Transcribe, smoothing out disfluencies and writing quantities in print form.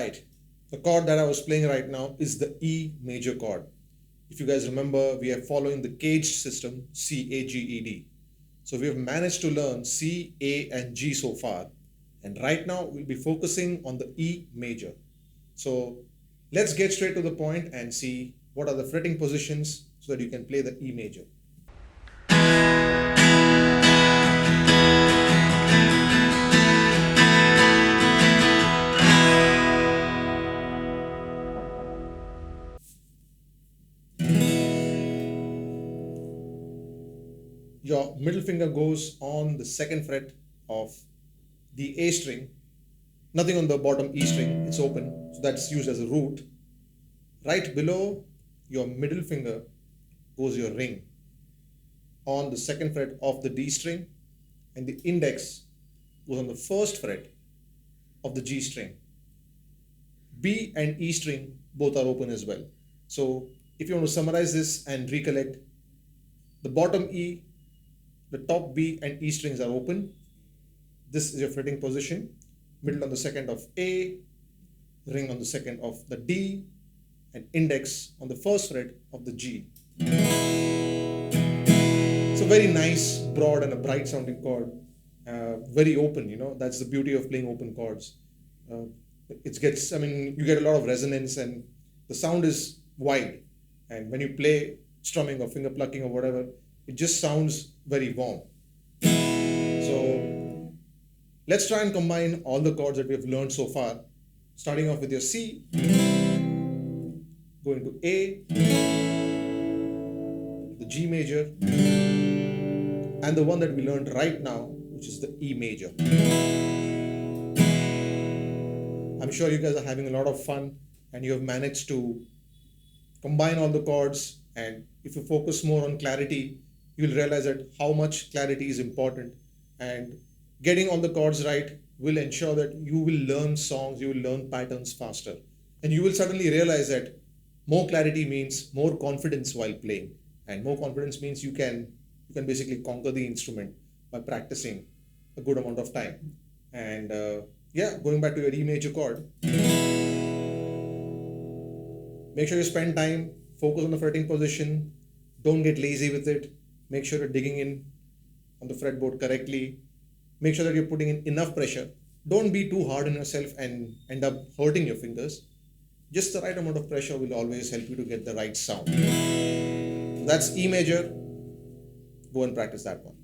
Right. The chord that I was playing right now is the E major chord. If you guys remember, we are following the caged system, C, A, G, E, D. So we have managed to learn C, A, and G so far. And right now we'll be focusing on the E major. So let's get straight to the point and see what are the fretting positions so that you can play the E major. Your middle finger goes on the second fret of the A string, nothing on the bottom E string, it's open, so that's used as a root. Right below your middle finger goes your ring on the second fret of the D string, and the index goes on the first fret of the G string. B and E string both are open as well. So if you want to summarize this and recollect, the bottom E, the top B and E strings are open. This is your fretting position. Middle on the second of A, ring on the second of the D, and index on the first fret of the G. It's a very nice, broad, and a bright sounding chord. Very open, that's the beauty of playing open chords. You get a lot of resonance and the sound is wide. And when you play strumming or finger plucking or whatever, it just sounds very warm. So let's try and combine all the chords that we have learned so far, starting off with your C, going to A, the G major, and the one that we learned right now, which is the E major. I'm sure you guys are having a lot of fun and you have managed to combine all the chords, and if you focus more on clarity, you'll realize that how much clarity is important, and getting all the chords right will ensure that you will learn songs, you will learn patterns faster, and you will suddenly realize that more clarity means more confidence while playing, and more confidence means you can basically conquer the instrument by practicing a good amount of time. And going back to your E major chord, make sure you spend time, focus on the fretting position, don't get lazy with it. Make sure you're digging in on the fretboard correctly. Make sure that you're putting in enough pressure. Don't be too hard on yourself and end up hurting your fingers. Just the right amount of pressure will always help you to get the right sound. So that's E major. Go and practice that one.